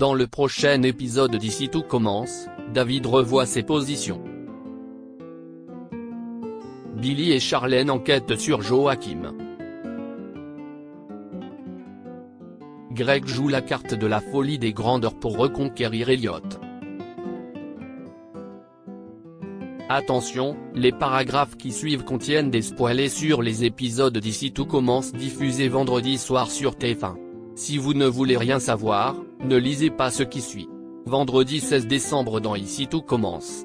Dans le prochain épisode d'Ici tout commence, David revoit ses positions. Billy et Charlène enquêtent sur Joachim. Greg joue la carte de la folie des grandeurs pour reconquérir Elliot. Attention, les paragraphes qui suivent contiennent des spoilers sur les épisodes d'Ici tout commence diffusés vendredi soir sur TF1. Si vous ne voulez rien savoir, ne lisez pas ce qui suit. Vendredi 16 décembre dans Ici tout commence.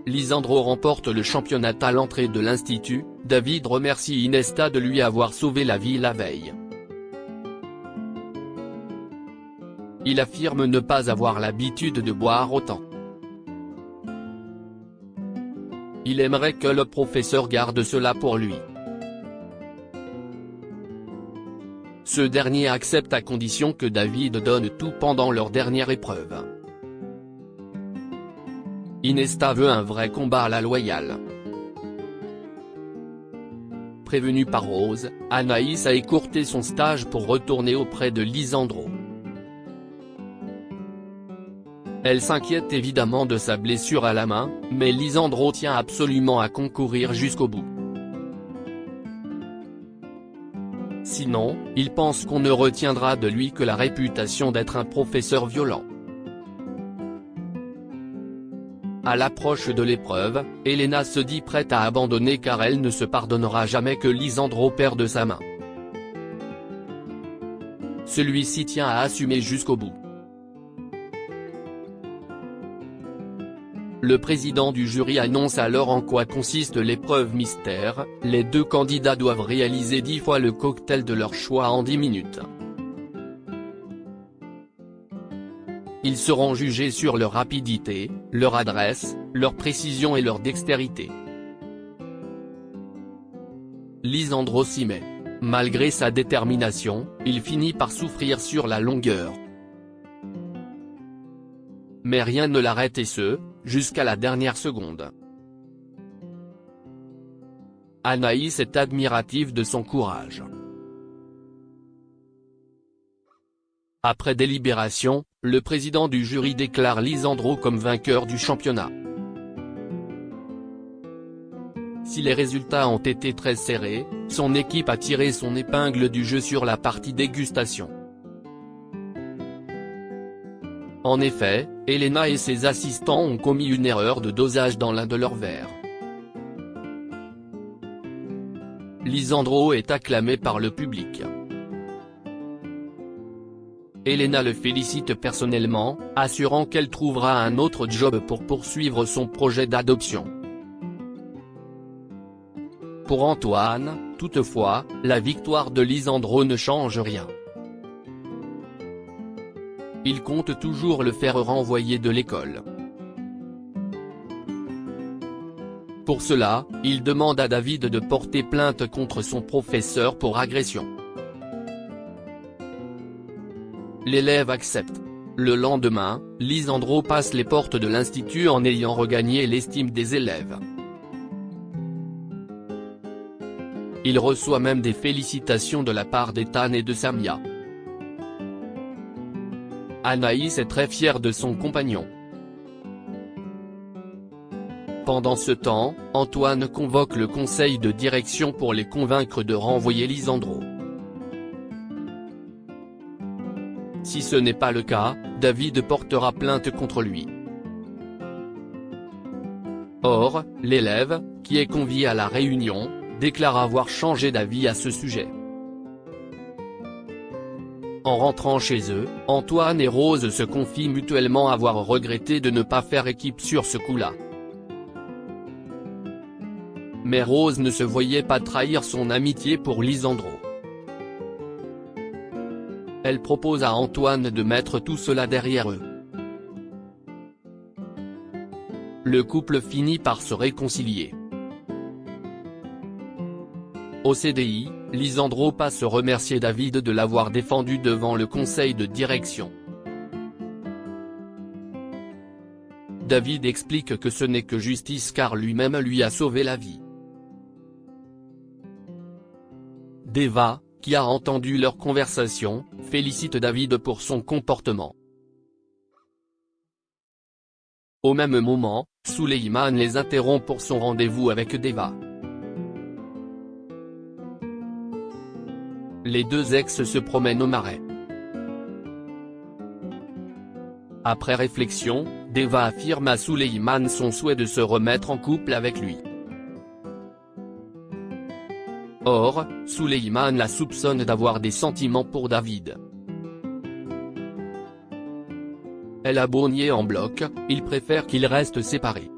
Lisandro remporte le championnat à l'entrée de l'Institut, David remercie Inesta de lui avoir sauvé la vie la veille. Il affirme ne pas avoir l'habitude de boire autant. Il aimerait que le professeur garde cela pour lui. Ce dernier accepte à condition que David donne tout pendant leur dernière épreuve. Inesta veut un vrai combat à la loyale. Prévenue par Rose, Anaïs a écourté son stage pour retourner auprès de Lisandro. Elle s'inquiète évidemment de sa blessure à la main, mais Lisandro tient absolument à concourir jusqu'au bout. Sinon, il pense qu'on ne retiendra de lui que la réputation d'être un professeur violent. À l'approche de l'épreuve, Elena se dit prête à abandonner car elle ne se pardonnera jamais que Lisandro perde sa main. Celui-ci tient à assumer jusqu'au bout. Le président du jury annonce alors en quoi consiste l'épreuve mystère, les deux candidats doivent réaliser 10 fois le cocktail de leur choix en 10 minutes. Ils seront jugés sur leur rapidité, leur adresse, leur précision et leur dextérité. Lisandro s'y met. Malgré sa détermination, il finit par souffrir sur la longueur. Mais rien ne l'arrête et ce, jusqu'à la dernière seconde. Anaïs est admirative de son courage. Après délibération, le président du jury déclare Lisandro comme vainqueur du championnat. Si les résultats ont été très serrés, son équipe a tiré son épingle du jeu sur la partie dégustation. En effet, Elena et ses assistants ont commis une erreur de dosage dans l'un de leurs verres. Lisandro est acclamé par le public. Elena le félicite personnellement, assurant qu'elle trouvera un autre job pour poursuivre son projet d'adoption. Pour Antoine, toutefois, la victoire de Lisandro ne change rien. Il compte toujours le faire renvoyer de l'école. Pour cela, il demande à David de porter plainte contre son professeur pour agression. L'élève accepte. Le lendemain, Lisandro passe les portes de l'Institut en ayant regagné l'estime des élèves. Il reçoit même des félicitations de la part d'Ethan et de Samia. Anaïs est très fière de son compagnon. Pendant ce temps, Antoine convoque le conseil de direction pour les convaincre de renvoyer Lisandro. Si ce n'est pas le cas, David portera plainte contre lui. Or, l'élève, qui est convié à la réunion, déclare avoir changé d'avis à ce sujet. En rentrant chez eux, Antoine et Rose se confient mutuellement avoir regretté de ne pas faire équipe sur ce coup-là. Mais Rose ne se voyait pas trahir son amitié pour Lisandro. Elle propose à Antoine de mettre tout cela derrière eux. Le couple finit par se réconcilier. Au CDI, Lisandro passe remercier David de l'avoir défendu devant le conseil de direction. David explique que ce n'est que justice car lui-même lui a sauvé la vie. Deva, qui a entendu leur conversation, félicite David pour son comportement. Au même moment, Suleiman les interrompt pour son rendez-vous avec Deva. Les deux ex se promènent au marais. Après réflexion, Deva affirme à Suleiman son souhait de se remettre en couple avec lui. Or, Suleiman la soupçonne d'avoir des sentiments pour David. Elle a beau nier en bloc, il préfère qu'ils restent séparés.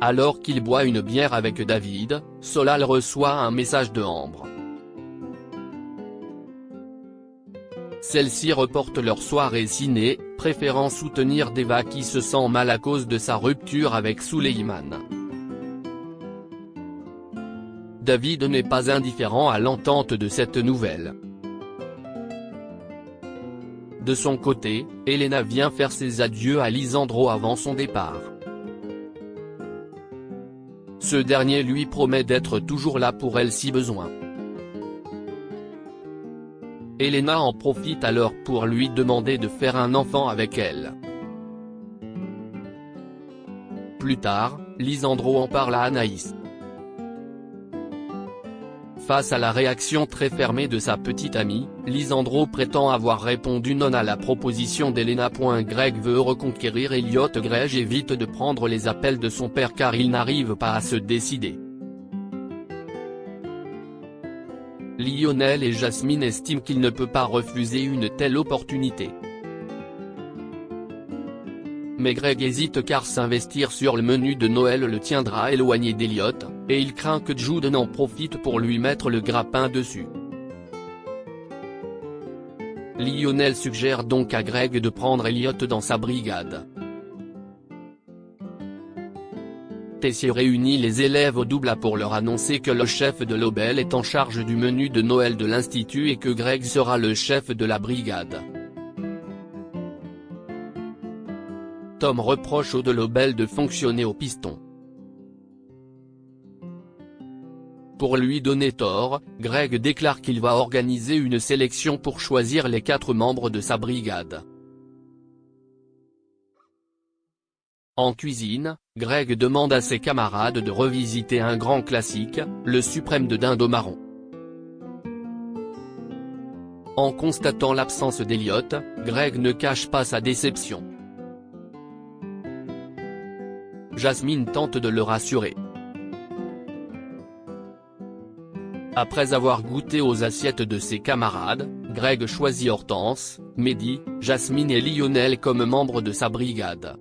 Alors qu'il boit une bière avec David, Solal reçoit un message de Ambre. Celle-ci reporte leur soirée ciné, préférant soutenir Deva qui se sent mal à cause de sa rupture avec Suleiman. David n'est pas indifférent à l'entente de cette nouvelle. De son côté, Elena vient faire ses adieux à Lisandro avant son départ. Ce dernier lui promet d'être toujours là pour elle si besoin. Elena en profite alors pour lui demander de faire un enfant avec elle. Plus tard, Lisandro en parle à Anaïs. Face à la réaction très fermée de sa petite amie, Lisandro prétend avoir répondu non à la proposition d'Elena. Greg veut reconquérir Elliot. Greg évite de prendre les appels de son père car il n'arrive pas à se décider. Lionel et Jasmine estiment qu'il ne peut pas refuser une telle opportunité. Mais Greg hésite car s'investir sur le menu de Noël le tiendra éloigné d'Elliot, et il craint que Jude n'en profite pour lui mettre le grappin dessus. Lionel suggère donc à Greg de prendre Elliot dans sa brigade. Tessier réunit les élèves au double A pour leur annoncer que le chef de l'Obel est en charge du menu de Noël de l'Institut et que Greg sera le chef de la brigade. Tom reproche au de l'Obel de fonctionner au piston. Pour lui donner tort, Greg déclare qu'il va organiser une sélection pour choisir les 4 membres de sa brigade. En cuisine, Greg demande à ses camarades de revisiter un grand classique, le suprême de dinde au marron. En constatant l'absence d'Elliot, Greg ne cache pas sa déception. Jasmine tente de le rassurer. Après avoir goûté aux assiettes de ses camarades, Greg choisit Hortense, Mehdi, Jasmine et Lionel comme membres de sa brigade.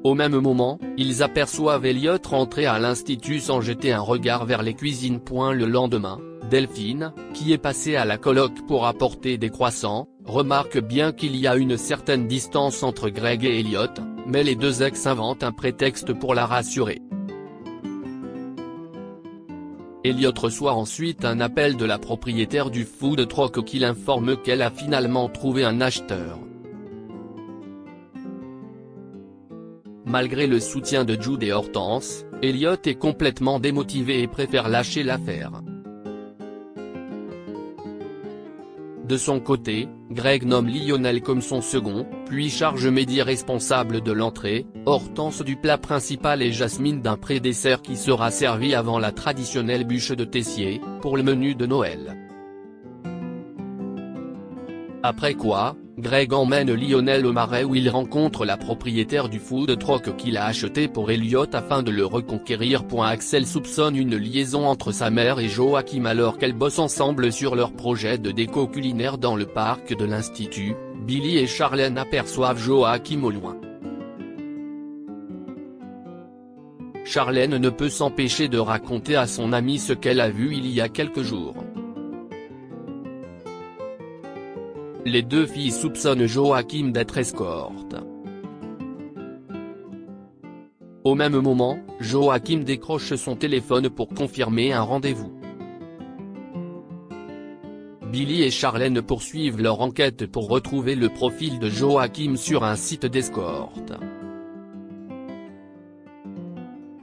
Au même moment, ils aperçoivent Elliot rentrer à l'institut sans jeter un regard vers les cuisines. Le lendemain, Delphine, qui est passée à la coloc pour apporter des croissants, remarque bien qu'il y a une certaine distance entre Greg et Elliot, mais les deux ex inventent un prétexte pour la rassurer. Elliot reçoit ensuite un appel de la propriétaire du food truck qui l'informe qu'elle a finalement trouvé un acheteur. Malgré le soutien de Jude et Hortense, Elliot est complètement démotivé et préfère lâcher l'affaire. De son côté, Greg nomme Lionel comme son second, puis charge Mehdi responsable de l'entrée, Hortense du plat principal et Jasmine d'un pré-dessert qui sera servi avant la traditionnelle bûche de Tessier, pour le menu de Noël. Après quoi, Greg emmène Lionel au marais où il rencontre la propriétaire du food truck qu'il a acheté pour Elliot afin de le reconquérir. Axel soupçonne une liaison entre sa mère et Joachim alors qu'elles bossent ensemble sur leur projet de déco culinaire dans le parc de l'Institut. Billy et Charlène aperçoivent Joachim au loin. Charlène ne peut s'empêcher de raconter à son amie ce qu'elle a vu il y a quelques jours. Les deux filles soupçonnent Joachim d'être escorte. Au même moment, Joachim décroche son téléphone pour confirmer un rendez-vous. Billy et Charlène poursuivent leur enquête pour retrouver le profil de Joachim sur un site d'escorte.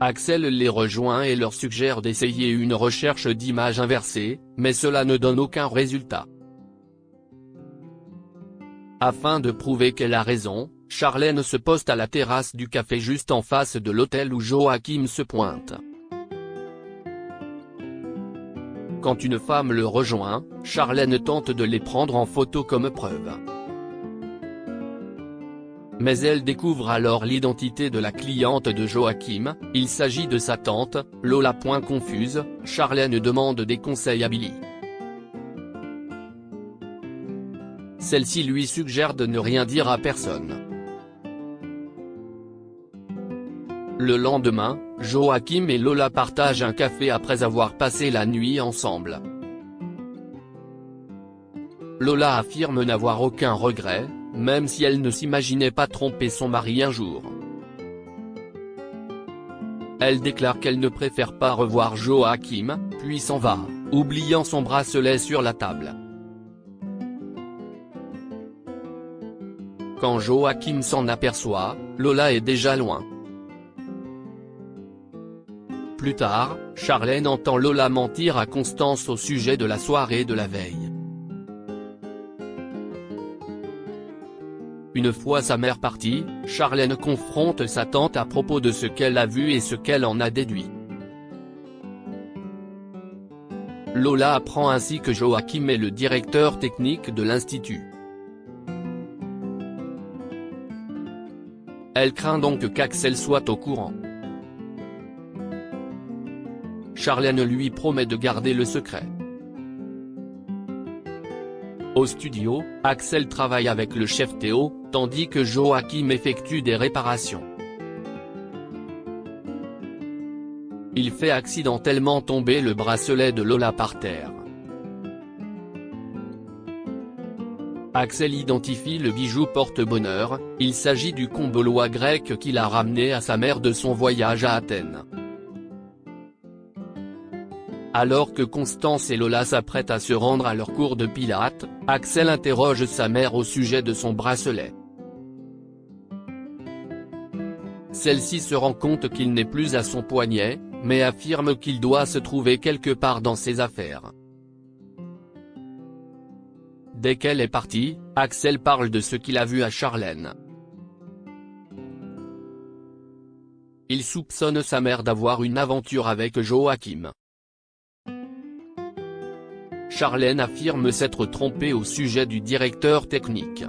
Axel les rejoint et leur suggère d'essayer une recherche d'image inversée, mais cela ne donne aucun résultat. Afin de prouver qu'elle a raison, Charlène se poste à la terrasse du café juste en face de l'hôtel où Joachim se pointe. Quand une femme le rejoint, Charlène tente de les prendre en photo comme preuve. Mais elle découvre alors l'identité de la cliente de Joachim, il s'agit de sa tante, Lola. Confuse, Charlène demande des conseils à Billy. Celle-ci lui suggère de ne rien dire à personne. Le lendemain, Joachim et Lola partagent un café après avoir passé la nuit ensemble. Lola affirme n'avoir aucun regret, même si elle ne s'imaginait pas tromper son mari un jour. Elle déclare qu'elle ne préfère pas revoir Joachim, puis s'en va, oubliant son bracelet sur la table. Quand Joachim s'en aperçoit, Lola est déjà loin. Plus tard, Charlène entend Lola mentir à Constance au sujet de la soirée de la veille. Une fois sa mère partie, Charlène confronte sa tante à propos de ce qu'elle a vu et ce qu'elle en a déduit. Lola apprend ainsi que Joachim est le directeur technique de l'institut. Elle craint donc qu'Axel soit au courant. Charlène lui promet de garder le secret. Au studio, Axel travaille avec le chef Théo, tandis que Joachim effectue des réparations. Il fait accidentellement tomber le bracelet de Lola par terre. Axel identifie le bijou porte-bonheur, il s'agit du combolois grec qu'il a ramené à sa mère de son voyage à Athènes. Alors que Constance et Lola s'apprêtent à se rendre à leur cours de pilates, Axel interroge sa mère au sujet de son bracelet. Celle-ci se rend compte qu'il n'est plus à son poignet, mais affirme qu'il doit se trouver quelque part dans ses affaires. Dès qu'elle est partie, Axel parle de ce qu'il a vu à Charlène. Il soupçonne sa mère d'avoir une aventure avec Joachim. Charlène affirme s'être trompée au sujet du directeur technique.